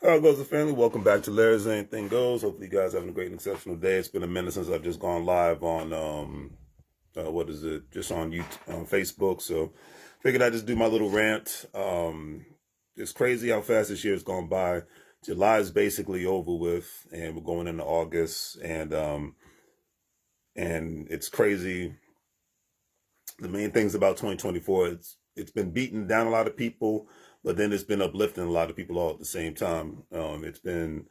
How goes the family? Welcome back to Larry's Anything Goes. Hopefully you guys having a great and exceptional day. It's been a minute since I've just gone live on what is it? Just on YouTube, on Facebook. So figured I'd just do my little rant. It's crazy how fast this year's gone by. July is basically over with, and we're going into August, and it's crazy. The main things about 2024, it's been beating down a lot of people, but then it's been uplifting a lot of people all at the same time. It's been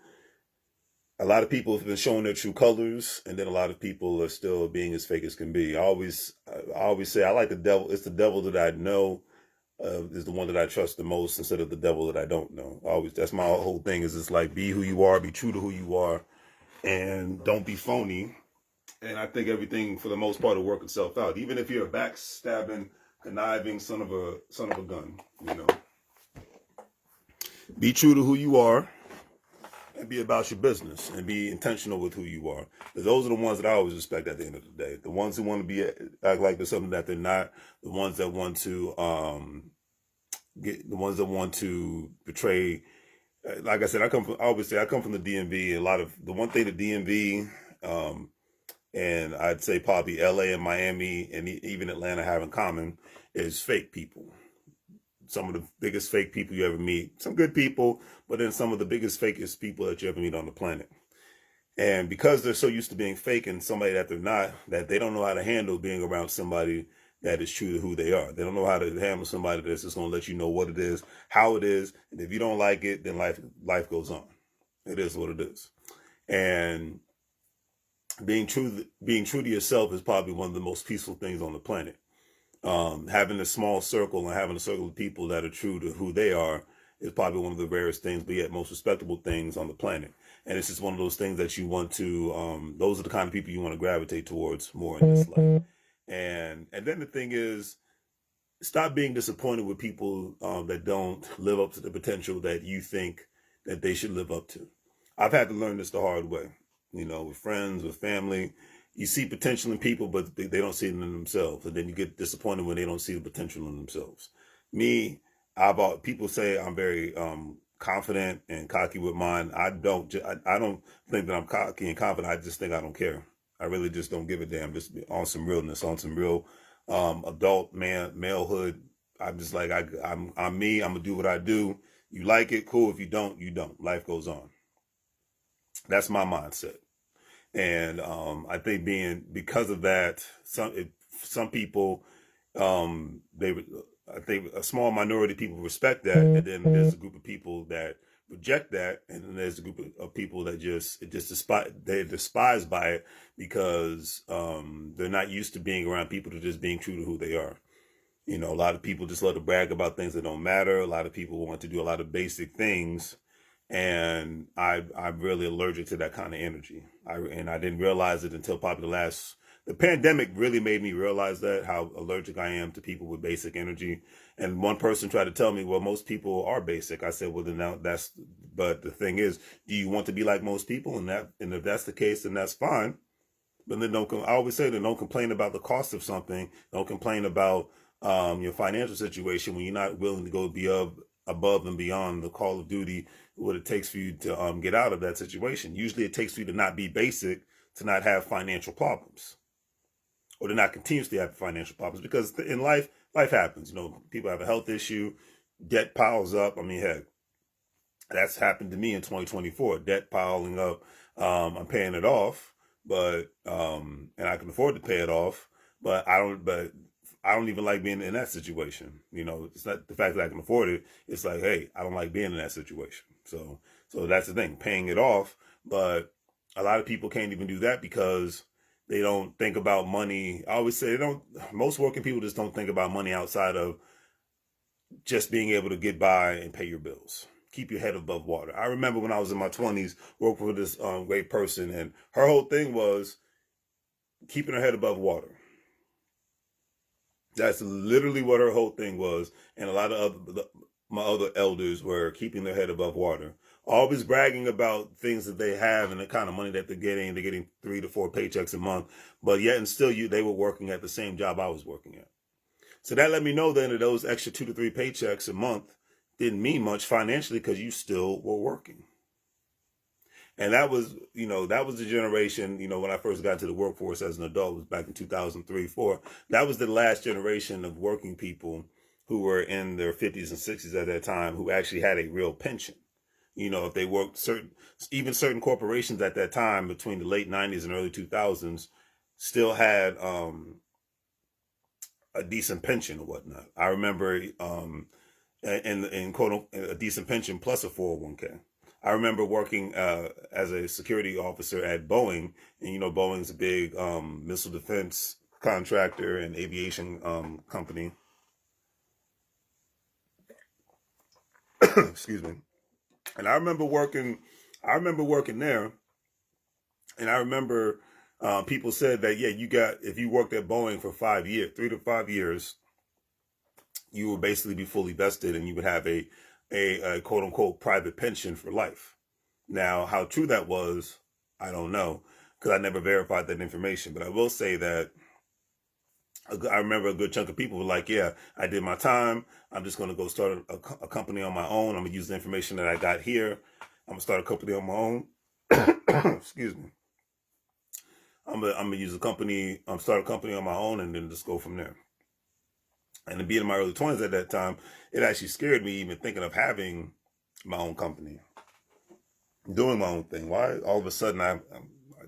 a lot of people have been showing their true colors, and then a lot of people are still being as fake as can be. I always say I like the devil. It's the devil that I know is the one that I trust the most instead of the devil that I don't know. Always, that's my whole thing. Is it's like be who you are, be true to who you are, and don't be phony. And I think everything, for the most part, will work itself out. Even if you're a backstabbing, conniving son of a gun, be true to who you are and be about your business and be intentional with who you are. Because those are the ones that I always respect at the end of the day. The ones who want to act like they're something that they're not. The ones that want to the ones that want to betray. Like I said, I always say I come from the DMV. A lot of the one thing the DMV. And I'd say probably LA and Miami and even Atlanta have in common is fake people. Some of the biggest fake people you ever meet. Some good people, but then some of the biggest, fakest people that you ever meet on the planet. And because they're so used to being fake and somebody that they're not, that they don't know how to handle being around somebody that is true to who they are. They don't know how to handle somebody that's just going to let you know what it is, how it is. And if you don't like it, then life goes on. It is what it is. And being true to yourself is probably one of the most peaceful things on the planet. Having a small circle and having a circle of people that are true to who they are is probably one of the rarest things, but yet most respectable things on the planet. And it's just one of those things that you want to. Those are the kind of people you want to gravitate towards more in this life. And then the thing is, stop being disappointed with people that don't live up to the potential that you think that they should live up to. I've had to learn this the hard way. With friends, with family, you see potential in people, but they don't see it in themselves. And then you get disappointed when they don't see the potential in themselves. Me, people say I'm very confident and cocky with mine. I don't think that I'm cocky and confident. I just think I don't care. I really just don't give a damn. Just on some realness, on some real adult malehood. I'm just like, I'm me. I'm going to do what I do. You like it, cool. If you don't, you don't. Life goes on. That's my mindset. And I think because of that, some people, I think a small minority of people respect that, and then there's a group of people that reject that, and then there's a group of people that they're despised by it because they're not used to being around people to just being true to who they are. A lot of people just love to brag about things that don't matter. A lot of people want to do a lot of basic things. And I'm really allergic to that kind of energy. I didn't realize it until probably the pandemic really made me realize that, how allergic I am to people with basic energy. And one person tried to tell me, well, most people are basic. I said, well, then now but the thing is, do you want to be like most people? And if that's the case, then that's fine. But then I always say that don't complain about the cost of something. Don't complain about your financial situation when you're not willing to go above and beyond the call of duty, what it takes for you to get out of that situation. Usually it takes for you to not be basic, to not have financial problems, or to not continuously have financial problems, because in life happens. People have a health issue, debt piles up. I mean, heck, that's happened to me in 2024. Debt piling up. I'm paying it off, but and I can afford to pay it off, but I don't even like being in that situation. It's not the fact that I can afford it. It's like, hey, I don't like being in that situation. So that's the thing, paying it off. But a lot of people can't even do that because they don't think about money. I always say most working people just don't think about money outside of just being able to get by and pay your bills. Keep your head above water. I remember when I was in my 20s working with this great person, and her whole thing was keeping her head above water. That's literally what her whole thing was. And a lot of my other elders were keeping their head above water, always bragging about things that they have and the kind of money that they're getting. They're getting 3 to 4 paychecks a month, but yet and still they were working at the same job I was working at. So that let me know then that those extra 2 to 3 paychecks a month didn't mean much financially because you still were working. And that was, that was the generation, when I first got to the workforce as an adult, was back in 2003, 4. That was the last generation of working people who were in their 50s and 60s at that time who actually had a real pension. If they worked certain corporations at that time between the late 90s and early 2000s still had a decent pension or whatnot. I remember in quote a decent pension plus a 401k. I remember working as a security officer at Boeing, and Boeing's a big missile defense contractor and aviation company. Excuse me. And I remember working there, and I remember people said that if you worked at Boeing for 5 years, 3 to 5 years, you would basically be fully vested, and you would have a quote unquote private pension for life. Now, how true that was, I don't know, because I never verified that information. But I will say that I remember a good chunk of people were like, yeah, I did my time. I'm just going to go start a company on my own. I'm going to use the information that I got here. I'm going to start a company on my own. Excuse me. I'm going to use start a company on my own, and then just go from there. And to be in my early 20s at that time, it actually scared me even thinking of having my own company, doing my own thing. Why? All of a sudden,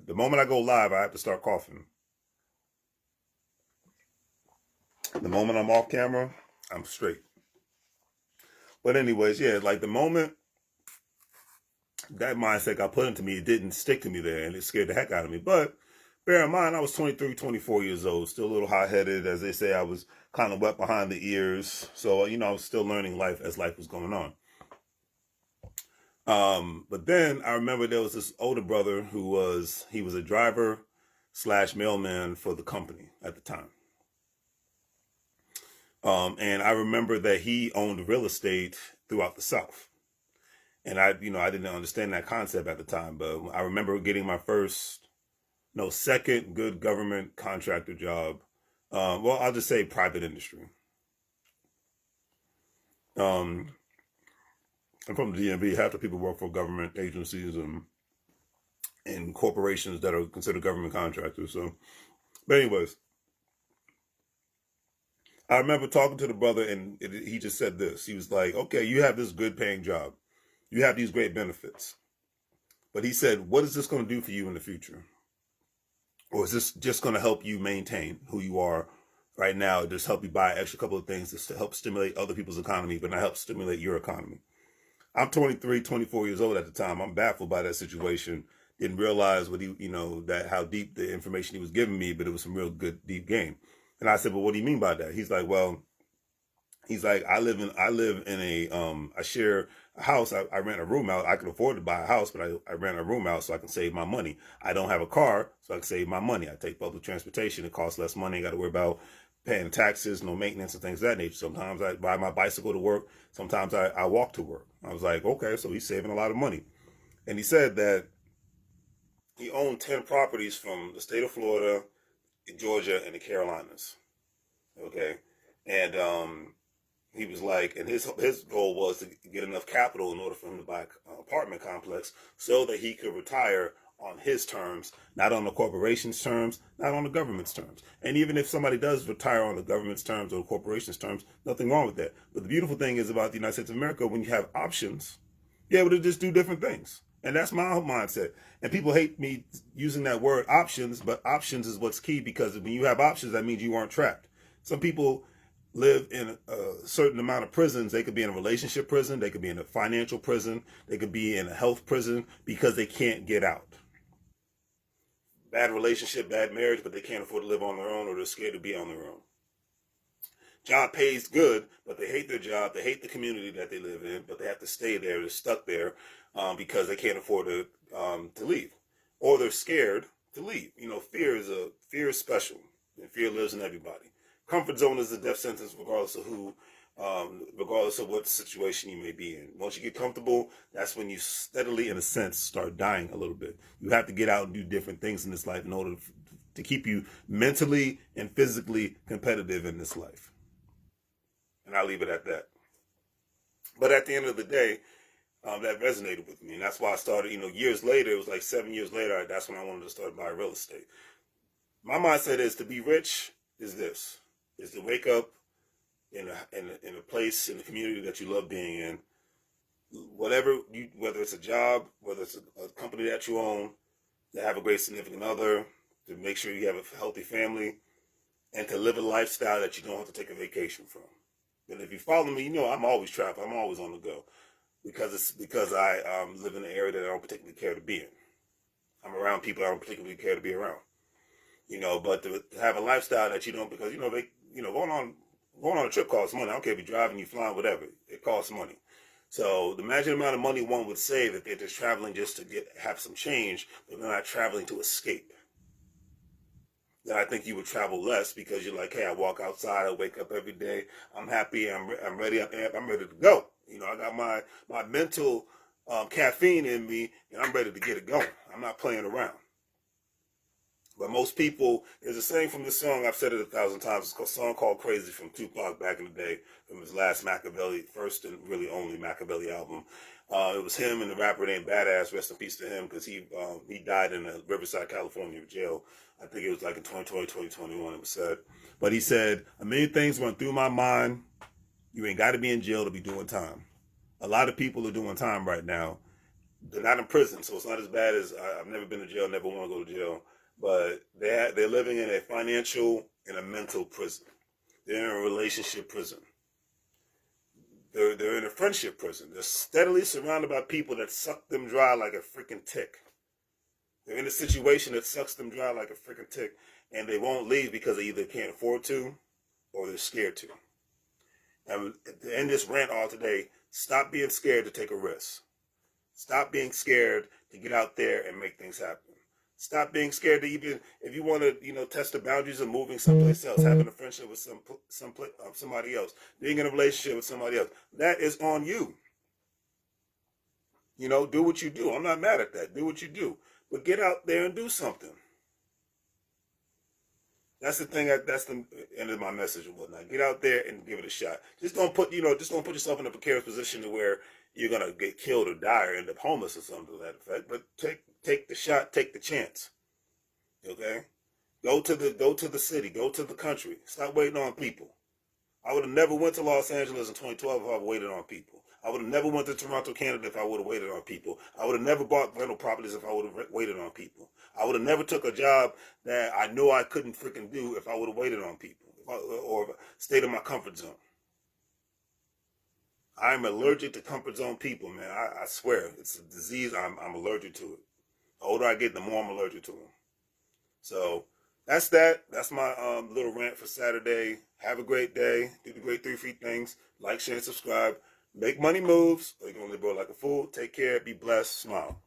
the moment I go live, I have to start coughing. The moment I'm off camera, I'm straight. But anyways, yeah, like the moment that mindset got put into me, it didn't stick to me there, and it scared the heck out of me. But bear in mind, I was 23, 24 years old, still a little hot-headed. As they say, I was kind of wet behind the ears. So, I was still learning life as life was going on. But then I remember there was this older brother he was a driver / mailman for the company at the time. And I remember that he owned real estate throughout the South. And I didn't understand that concept at the time, but I remember getting my second good government contractor job. Well, I'll just say private industry. I'm from the DMV. Half the people work for government agencies and corporations that are considered government contractors. So, but anyways, I remember talking to the brother, and he just said this. He was like, okay, you have this good paying job. You have these great benefits. But he said, what is this going to do for you in the future? Or is this just going to help you maintain who you are right now? Just help you buy an extra couple of things to help stimulate other people's economy, but not help stimulate your economy. I'm 23, 24 years old at the time. I'm baffled by that situation. Didn't realize how deep the information he was giving me, but it was some real good, deep game. And I said, well, what do you mean by that? He's like, I live in I share a house. I rent a room out. I can afford to buy a house, but I rent a room out so I can save my money. I don't have a car, so I can save my money. I take public transportation. It costs less money. I got to worry about paying taxes, no maintenance and things of that nature. Sometimes I ride my bicycle to work. Sometimes I walk to work. I was like, okay, so he's saving a lot of money. And he said that he owned 10 properties from the state of Florida, Georgia, and the Carolinas. Okay. And he was like, and his goal was to get enough capital in order for him to buy an apartment complex so that he could retire on his terms, not on the corporation's terms, not on the government's terms. And even if somebody does retire on the government's terms or the corporation's terms, nothing wrong with that. But the beautiful thing is about the United States of America, when you have options, you're able to just do different things. And that's my mindset. And people hate me using that word options, but options is what's key, because when you have options, that means you aren't trapped. Some people live in a certain amount of prisons. They could be in a relationship prison. They could be in a financial prison. They could be in a health prison because they can't get out. Bad relationship, bad marriage, but they can't afford to live on their own, or they're scared to be on their own. Job pays good, but they hate their job. They hate the community that they live in, but they have to stay there. They're stuck there because they can't afford to leave, or they're scared to leave. Fear is special, and fear lives in everybody. Comfort zone is a death sentence, regardless of what situation you may be in. Once you get comfortable, that's when you steadily, in a sense, start dying a little bit. You have to get out and do different things in this life in order to keep you mentally and physically competitive in this life. And I'll leave it at that. But at the end of the day, that resonated with me. And that's why I started, years later, it was like 7 years later, that's when I wanted to start buying real estate. My mindset is to be rich is to wake up in a place, in a community that you love being in, whether it's a job, whether it's a company that you own, to have a great significant other, to make sure you have a healthy family, and to live a lifestyle that you don't have to take a vacation from. And if you follow me, I'm always traveling. I'm always on the go because I live in an area that I don't particularly care to be in. I'm around people I don't particularly care to be around. But to have a lifestyle that you don't, because going on a trip costs money. I don't care if you're driving, you're flying, whatever. It costs money. So imagine the amount of money one would save if they're just traveling just to have some change, but they're not traveling to escape. Then I think you would travel less because you're like, hey, I walk outside, I wake up every day, I'm happy, I'm ready, I'm ready to go. I got my mental caffeine in me, and I'm ready to get it going. I'm not playing around. But most people, there's a saying from this song, I've said it 1,000 times, it's a song called Crazy from Tupac back in the day, from his last Machiavelli, first and really only Machiavelli album. It was him and the rapper named Badass, rest in peace to him, because he died in Riverside, California jail. I think it was like in 2020, 2021, it was said. But he said, a million things run through my mind. You ain't got to be in jail to be doing time. A lot of people are doing time right now. They're not in prison, so it's not as bad as, I've never been to jail, never want to go to jail. But they're living in a financial and a mental prison. They're in a relationship prison. They're in a friendship prison. They're steadily surrounded by people that suck them dry like a freaking tick. They're in a situation that sucks them dry like a freaking tick, and they won't leave because they either can't afford to or they're scared to. And to end this rant all today, stop being scared to take a risk. Stop being scared to get out there and make things happen. Stop being scared to even, if you want to, test the boundaries of moving someplace else, having a friendship with somebody else, being in a relationship with somebody else. That is on you. Do what you do. I'm not mad at that. Do what you do. But get out there and do something. That's the thing. That's the end of my message and whatnot. Get out there and give it a shot. Just don't put yourself in a precarious position to where you're gonna get killed or die or end up homeless or something to that effect. But take the shot, take the chance. Okay? Go to the city, go to the country. Stop waiting on people. I would have never went to Los Angeles in 2012 if I waited on people. I would have never went to Toronto, Canada if I would have waited on people. I would have never bought rental properties if I would have waited on people. I would have never took a job that I knew I couldn't freaking do if I would have waited on people or stayed in my comfort zone. I'm allergic to comfort zone people, man. I swear. It's a disease. I'm allergic to it. The older I get, the more I'm allergic to them. So that's that. That's my little rant for Saturday. Have a great day. Do the great 3 free things. Like, share, and subscribe. Make money moves, or you're going to live like a fool. Take care. Be blessed. Smile.